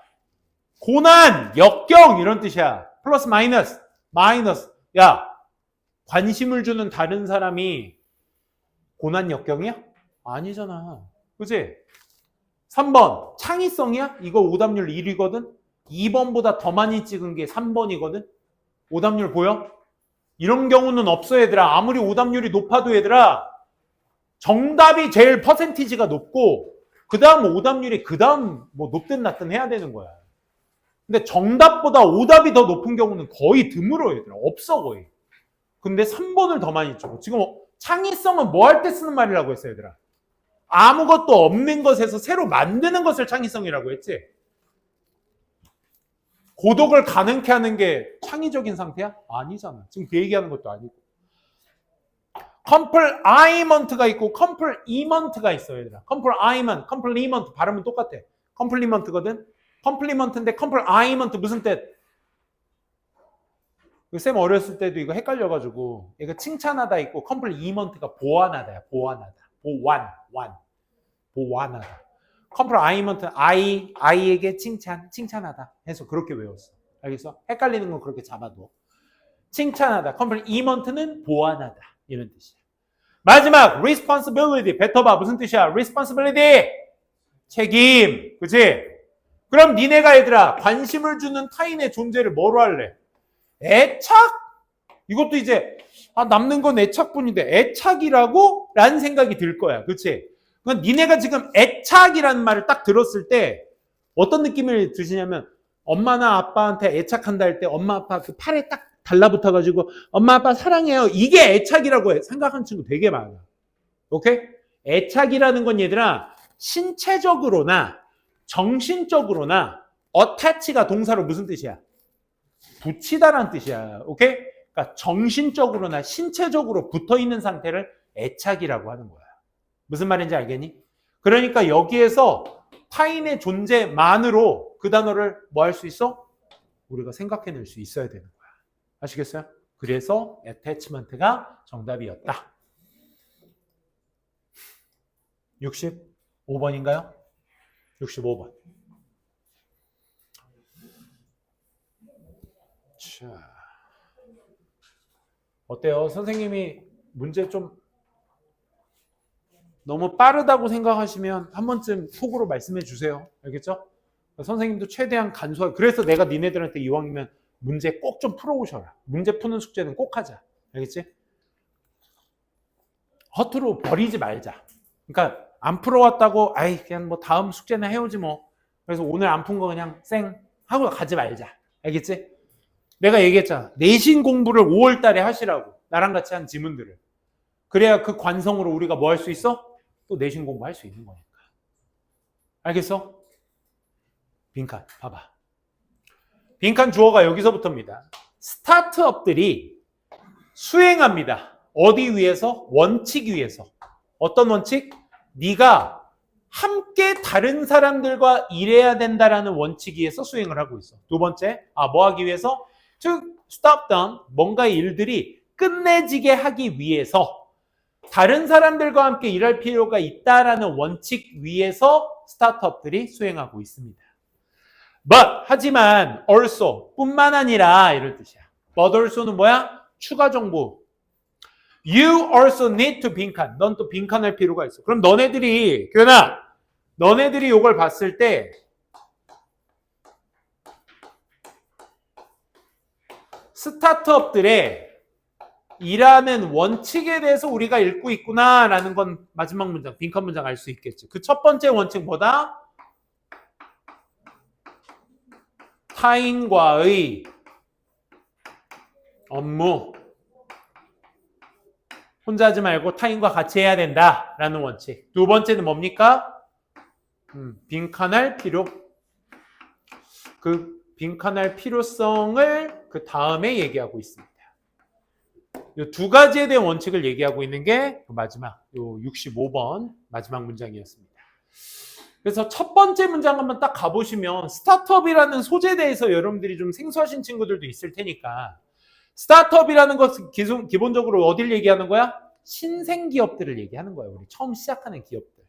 고난, 역경 이런 뜻이야. 플러스 마이너스, 마이너스. 야, 관심을 주는 다른 사람이 고난 역경이야? 아니잖아. 그치? 3번 창의성이야? 이거 오답률 1위거든? 2번보다 더 많이 찍은 게 3번이거든? 오답률 보여? 이런 경우는 없어 얘들아. 아무리 오답률이 높아도 얘들아 정답이 제일 퍼센티지가 높고 그 다음 오답률이 그 다음 뭐 높든 낮든 해야 되는 거야. 근데 정답보다 오답이 더 높은 경우는 거의 드물어 얘들아. 없어 거의. 근데 3번을 더 많이 줘. 지금 창의성은 뭐 할 때 쓰는 말이라고 했어 얘들아? 아무것도 없는 것에서 새로 만드는 것을 창의성이라고 했지. 고독을 가능케 하는 게 창의적인 상태야? 아니잖아. 지금 그 얘기하는 것도 아니고. 컴플리먼트가 있고 컴플리먼트가 있어요 얘들아. 컴플리먼트 발음은 똑같아. 컴플리먼트거든. 컴플리먼트인데 컴플리먼트 무슨 뜻? 쌤 어렸을 때도 이거 헷갈려가지고 얘가 칭찬하다 있고 컴플리먼트가 보완하다야. 보완하다. 보완하다. 컴플리먼트 아이에게 칭찬하다 해서 그렇게 외웠어. 알겠어? 헷갈리는 건 그렇게 잡아둬. 칭찬하다. 컴플리먼트는 보완하다. 이런 뜻이야. 마지막 responsibility 뱉어봐. 무슨 뜻이야? responsibility 책임. 그치? 그럼 니네가 얘들아 관심을 주는 타인의 존재를 뭐로 할래? 애착? 이것도 이제 남는 건 애착뿐인데 애착이라고? 라는 생각이 들 거야. 그치? 그건 니네가 지금 애착이라는 말을 딱 들었을 때 어떤 느낌을 드시냐면 엄마나 아빠한테 애착한다 할 때 엄마 아빠 그 팔에 딱 달라붙어가지고 엄마 아빠 사랑해요. 이게 애착이라고 생각하는 친구 되게 많아. 오케이? 애착이라는 건 얘들아 신체적으로나 정신적으로나 attach가 동사로 무슨 뜻이야? 붙이다라는 뜻이야. 오케이? 그러니까 정신적으로나 신체적으로 붙어있는 상태를 애착이라고 하는 거야. 무슨 말인지 알겠니? 그러니까 여기에서 타인의 존재만으로 그 단어를 뭐 할 수 있어? 우리가 생각해낼 수 있어야 되는 거야. 아시겠어요? 그래서 attachment가 정답이었다. 65번인가요? 65번. 자, 어때요? 선생님이 문제 좀 너무 빠르다고 생각하시면 한 번쯤 속으로 말씀해 주세요. 알겠죠? 선생님도 최대한 간소하게. 그래서 내가 니네들한테 이왕이면 문제 꼭 좀 풀어오셔라. 문제 푸는 숙제는 꼭 하자. 알겠지? 허투루 버리지 말자. 그러니까 안 풀어왔다고 아이 그냥 뭐 다음 숙제나 해오지 뭐. 그래서 오늘 안 푼 거 그냥 쌩 하고 가지 말자. 알겠지? 내가 얘기했잖아. 내신 공부를 5월 달에 하시라고. 나랑 같이 한 지문들을. 그래야 그 관성으로 우리가 뭐 할 수 있어? 또 내신 공부할 수 있는 거니까. 알겠어? 빈칸 봐봐. 빈칸 주어가 여기서부터입니다. 스타트업들이 수행합니다. 어디 위해서? 원칙 위해서. 어떤 원칙? 네가 함께 다른 사람들과 일해야 된다라는 원칙 위해서 수행을 하고 있어. 두 번째, 뭐 하기 위해서? To stop them, 뭔가의 일들이 끝내지게 하기 위해서 다른 사람들과 함께 일할 필요가 있다라는 원칙 위에서 스타트업들이 수행하고 있습니다. But, 하지만 also, 뿐만 아니라 이럴 뜻이야. But also는 뭐야? 추가 정보. You also need to 빈칸. 넌 또 빈칸할 필요가 있어. 그럼 너네들이 교현아, 너네들이 이걸 봤을 때 스타트업들의 일하는 원칙에 대해서 우리가 읽고 있구나라는 건 마지막 문장, 빈칸 문장 알 수 있겠지. 그 첫 번째 원칙보다 타인과의 업무 혼자 하지 말고 타인과 같이 해야 된다라는 원칙. 두 번째는 뭡니까? 빈칸할 필요. 그 빈칸할 필요성을 그 다음에 얘기하고 있습니다. 이 두 가지에 대한 원칙을 얘기하고 있는 게 그 마지막, 요 65번 마지막 문장이었습니다. 그래서 첫 번째 문장 한번 딱 가보시면 스타트업이라는 소재에 대해서 여러분들이 좀 생소하신 친구들도 있을 테니까 스타트업이라는 것은 기본적으로 어딜 얘기하는 거야? 신생 기업들을 얘기하는 거야. 우리 처음 시작하는 기업들.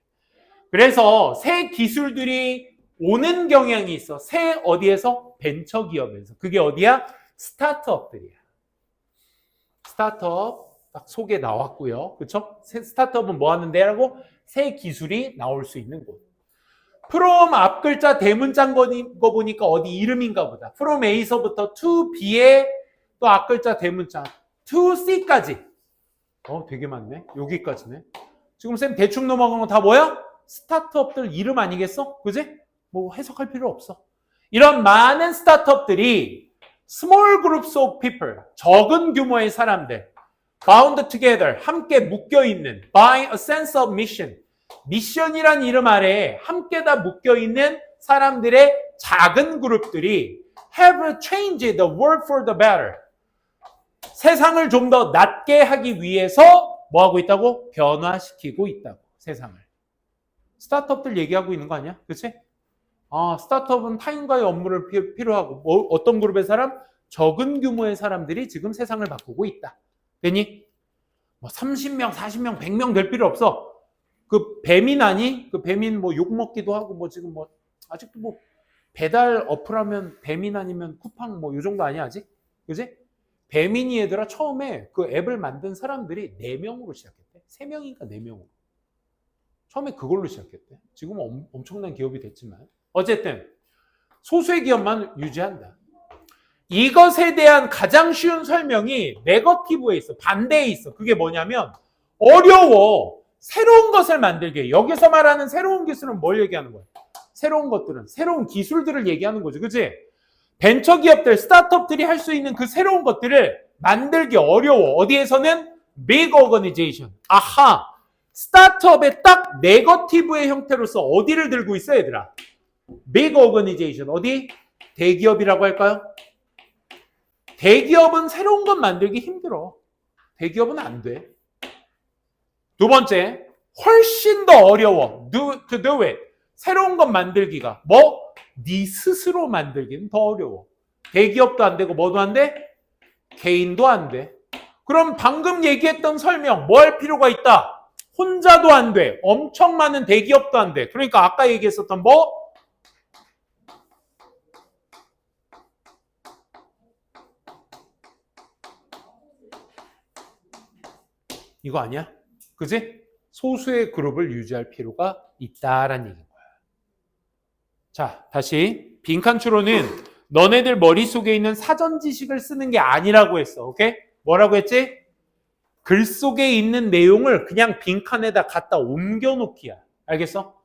그래서 새 기술들이 오는 경향이 있어. 새 어디에서? 벤처 기업에서. 그게 어디야? 스타트업들이야. 스타트업 딱 속에 나왔고요. 그렇죠? 스타트업은 뭐 하는데라고? 새 기술이 나올 수 있는 곳. from 앞 글자 대문자인 거 보니까 어디 이름인가 보다. from A서부터 to B의 또 앞 글자 대문자 to C까지. 되게 많네. 여기까지네. 지금 쌤 대충 넘어간 거 다 뭐야? 스타트업들 이름 아니겠어? 그지? 뭐 해석할 필요 없어. 이런 많은 스타트업들이 small groups of people, 적은 규모의 사람들, bound together, 함께 묶여있는, by a sense of mission, 미션이란 이름 아래에 함께 다 묶여있는 사람들의 작은 그룹들이 have changed the world for the better. 세상을 좀 더 낫게 하기 위해서 뭐 하고 있다고? 변화시키고 있다고, 세상을. 스타트업들 얘기하고 있는 거 아니야? 그치? 스타트업은 타인과의 업무를 필요하고 어떤 그룹의 사람? 적은 규모의 사람들이 지금 세상을 바꾸고 있다. 되니? 뭐 30명, 40명, 100명 될 필요 없어. 그 배민 아니? 그 배민 뭐 욕 먹기도 하고 뭐 지금 뭐 아직도 뭐 배달 어플하면 배민 아니면 쿠팡 뭐 요 정도 아니야 아직? 그지? 배민이 얘들아 처음에 그 앱을 만든 사람들이 4명으로 시작했대. 3명인가 4명으로. 처음에 그걸로 시작했대. 지금은 엄청난 기업이 됐지만 어쨌든 소수의 기업만 유지한다. 이것에 대한 가장 쉬운 설명이 네거티브에 있어. 반대에 있어. 그게 뭐냐면 어려워. 새로운 것을 만들게. 여기서 말하는 새로운 기술은 뭘 얘기하는 거야? 새로운 것들은 새로운 기술들을 얘기하는 거죠. 그치? 벤처기업들, 스타트업들이 할 수 있는 그 새로운 것들을 만들기 어려워. 어디에서는? big organization. 아하! 스타트업의 딱 네거티브의 형태로서 어디를 들고 있어 얘들아? big organization. 어디? 대기업이라고 할까요? 대기업은 새로운 것 만들기 힘들어. 대기업은 안 돼. 두 번째, 훨씬 더 어려워. to do it. 새로운 것 만들기가. 뭐? 네 스스로 만들기는 더 어려워. 대기업도 안 되고 뭐도 안 돼? 개인도 안 돼. 그럼 방금 얘기했던 설명 뭐 할 필요가 있다? 혼자도 안 돼. 엄청 많은 대기업도 안 돼. 그러니까 아까 얘기했었던 뭐? 이거 아니야? 그지? 소수의 그룹을 유지할 필요가 있다라는 얘기인 거야. 자, 다시 빈칸 추론은 너네들 머릿속에 있는 사전 지식을 쓰는 게 아니라고 했어. 오케이? 뭐라고 했지? 글 속에 있는 내용을 그냥 빈칸에다 갖다 옮겨놓기야. 알겠어?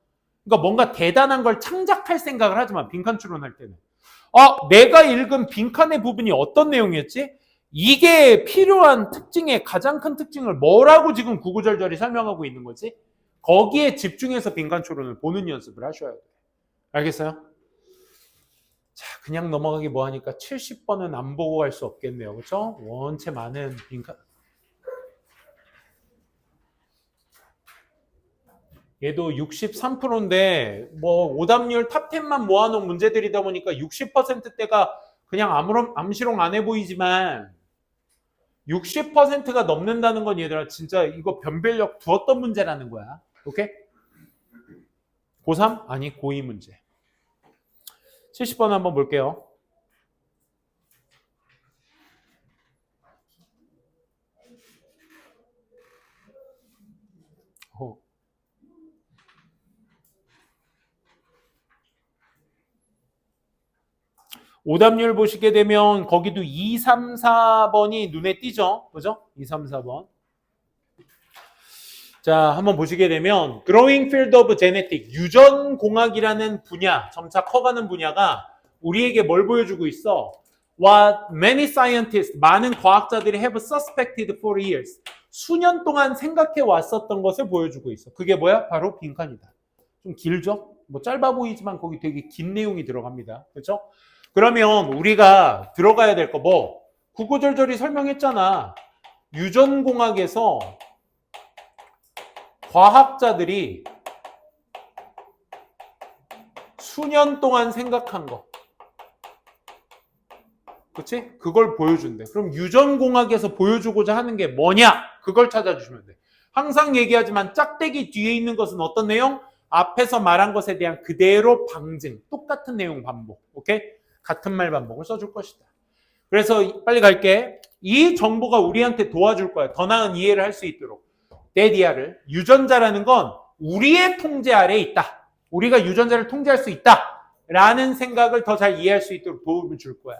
그러니까 뭔가 대단한 걸 창작할 생각을 하지 마. 빈칸 추론할 때는. 내가 읽은 빈칸의 부분이 어떤 내용이었지? 이게 필요한 특징의 가장 큰 특징을 뭐라고 지금 구구절절히 설명하고 있는 거지? 거기에 집중해서 빈칸 추론을 보는 연습을 하셔야 돼요. 알겠어요? 자, 그냥 넘어가기 뭐하니까 70번은 안 보고 갈 수 없겠네요. 그렇죠? 원체 많은 빈칸. 얘도 63%인데 뭐 오답률 탑10만 모아놓은 문제들이다 보니까 60%대가 그냥 암시롱 안 해 보이지만 60%가 넘는다는 건 얘들아 진짜 이거 변별력 두었던 문제라는 거야. 오케이? 고3? 아니 고2 문제. 70번 한번 볼게요. 오답률 보시게 되면 거기도 2, 3, 4번이 눈에 띄죠. 그죠? 2, 3, 4번. 자, 한번 보시게 되면 Growing Field of Genetic, 유전공학이라는 분야, 점차 커가는 분야가 우리에게 뭘 보여주고 있어? What many scientists, 많은 과학자들이 have suspected for years. 수년 동안 생각해 왔었던 것을 보여주고 있어. 그게 뭐야? 바로 빈칸이다. 좀 길죠? 뭐 짧아 보이지만 거기 되게 긴 내용이 들어갑니다. 그렇죠? 그러면 우리가 들어가야 될 거 뭐? 구구절절히 설명했잖아. 유전공학에서 과학자들이 수년 동안 생각한 거. 그치? 그걸 보여준대. 그럼 유전공학에서 보여주고자 하는 게 뭐냐? 그걸 찾아주시면 돼. 항상 얘기하지만 짝대기 뒤에 있는 것은 어떤 내용? 앞에서 말한 것에 대한 그대로 방증. 똑같은 내용 반복. 오케이? 같은 말 반복을 써줄 것이다. 그래서 빨리 갈게. 이 정보가 우리한테 도와줄 거야. 더 나은 이해를 할 수 있도록. 데디아를. 유전자라는 건 우리의 통제 아래에 있다. 우리가 유전자를 통제할 수 있다. 라는 생각을 더 잘 이해할 수 있도록 도움을 줄 거야.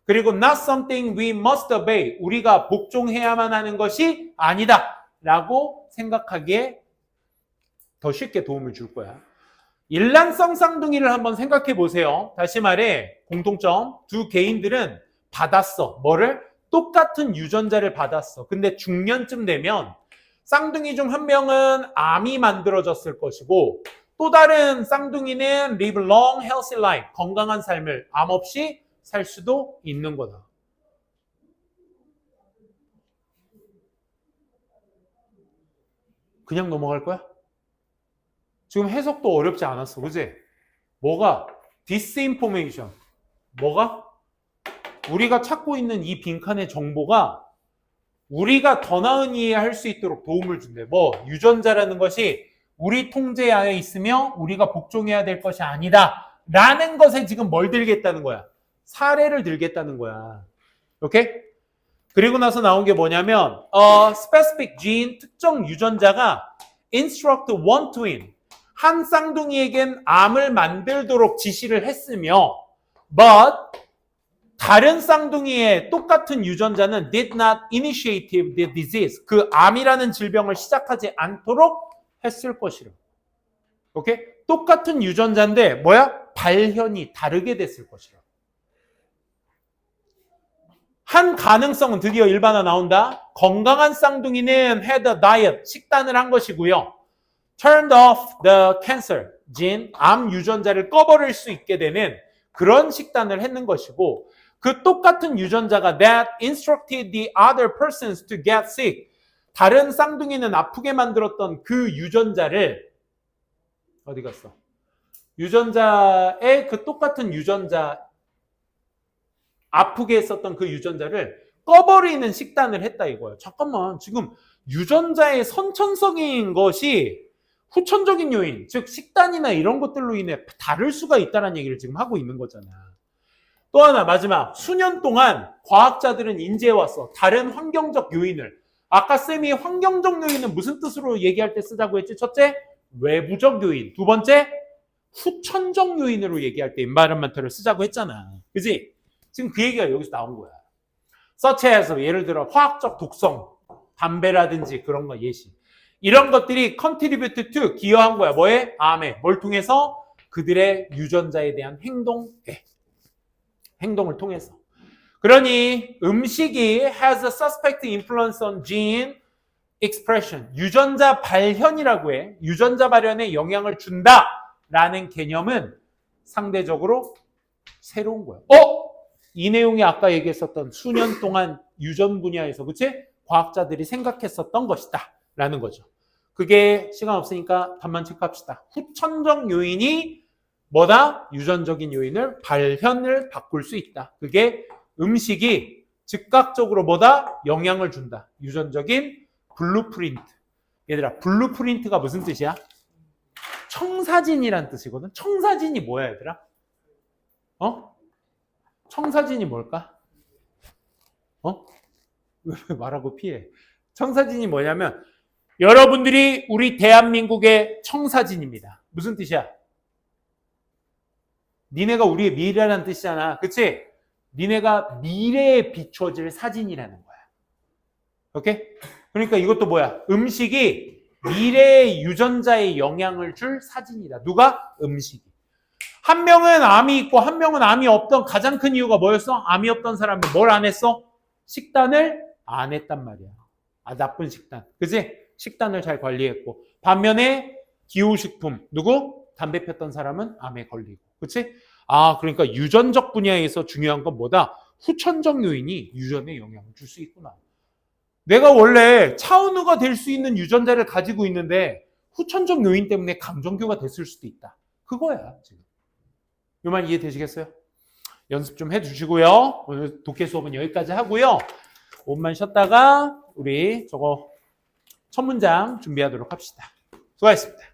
그리고 not something we must obey. 우리가 복종해야만 하는 것이 아니다. 라고 생각하기에 더 쉽게 도움을 줄 거야. 일란성 쌍둥이를 한번 생각해 보세요. 다시 말해 공통점. 두 개인들은 받았어. 뭐를? 똑같은 유전자를 받았어. 근데 중년쯤 되면 쌍둥이 중 한 명은 암이 만들어졌을 것이고 또 다른 쌍둥이는 live long, healthy life. 건강한 삶을 암 없이 살 수도 있는 거다. 그냥 넘어갈 거야? 지금 해석도 어렵지 않았어. 그지? 뭐가? disinformation. 뭐가? 우리가 찾고 있는 이 빈칸의 정보가 우리가 더 나은 이해할 수 있도록 도움을 준대. 뭐? 유전자라는 것이 우리 통제 하에 있으며 우리가 복종해야 될 것이 아니다. 라는 것에 지금 뭘 들겠다는 거야? 사례를 들겠다는 거야. 오케이? 그리고 나서 나온 게 뭐냐면 specific gene, 특정 유전자가 instruct one twin, 한 쌍둥이에겐 암을 만들도록 지시를 했으며 but 다른 쌍둥이의 똑같은 유전자는 did not initiate the disease, 그 암이라는 질병을 시작하지 않도록 했을 것이라. 오케이? 똑같은 유전자인데 뭐야? 발현이 다르게 됐을 것이라. 한 가능성은 드디어 일반화 나온다. 건강한 쌍둥이는 had a diet, 식단을 한 것이고요. turned off the cancer gene, 암 유전자를 꺼버릴 수 있게 되는 그런 식단을 했는 것이고 그 똑같은 유전자가 that instructed the other persons to get sick, 다른 쌍둥이는 아프게 만들었던 그 유전자를 어디 갔어? 유전자의 그 똑같은 유전자 아프게 했었던 그 유전자를 꺼버리는 식단을 했다 이거예요. 잠깐만, 지금 유전자의 선천적인 것이 후천적인 요인, 즉 식단이나 이런 것들로 인해 다를 수가 있다는 얘기를 지금 하고 있는 거잖아. 또 하나 마지막, 수년 동안 과학자들은 인지해왔어. 다른 환경적 요인을. 아까 쌤이 환경적 요인은 무슨 뜻으로 얘기할 때 쓰자고 했지? 첫째, 외부적 요인. 두 번째, 후천적 요인으로 얘기할 때 environmental을 쓰자고 했잖아. 그지? 지금 그 얘기가 여기서 나온 거야. such as, 예를 들어 화학적 독성, 담배라든지 그런 거 예시. 이런 것들이 contribute to, 기여한 거야. 뭐에? 암에. 뭘 통해서? 그들의 유전자에 대한 행동을 통해서. 그러니 음식이 has a suspect influence on gene expression. 유전자 발현이라고 해. 유전자 발현에 영향을 준다라는 개념은 상대적으로 새로운 거야. 이 내용이 아까 얘기했었던 수년 동안 유전 분야에서 그치? 과학자들이 생각했었던 것이다 라는 거죠. 그게 시간 없으니까 답만 체크합시다. 후천적 요인이 뭐다? 유전적인 요인을 발현을 바꿀 수 있다. 그게 음식이 즉각적으로 뭐다? 영향을 준다. 유전적인 블루프린트. 얘들아, 블루프린트가 무슨 뜻이야? 청사진이란 뜻이거든. 청사진이 뭐야 얘들아? 청사진이 뭘까? 왜 말하고 피해? 청사진이 뭐냐면 여러분들이 우리 대한민국의 청사진입니다. 무슨 뜻이야? 니네가 우리의 미래라는 뜻이잖아. 그치? 니네가 미래에 비춰질 사진이라는 거야. 오케이? 그러니까 이것도 뭐야? 음식이 미래의 유전자에 영향을 줄 사진이다. 누가? 음식이. 한 명은 암이 있고 한 명은 암이 없던 가장 큰 이유가 뭐였어? 암이 없던 사람은 뭘 안 했어? 식단을 안 했단 말이야. 나쁜 식단. 그치? 식단을 잘 관리했고. 반면에 기호식품. 누구? 담배 폈던 사람은 암에 걸리고. 그치? 그러니까 유전적 분야에서 중요한 건 뭐다? 후천적 요인이 유전에 영향을 줄 수 있구나. 내가 원래 차은우가 될 수 있는 유전자를 가지고 있는데 후천적 요인 때문에 강정규가 됐을 수도 있다. 그거야, 지금. 요 말 이해되시겠어요? 연습 좀 해주시고요. 오늘 독해 수업은 여기까지 하고요. 5분만 쉬었다가 우리 저거 첫 문장 준비하도록 합시다. 수고하셨습니다.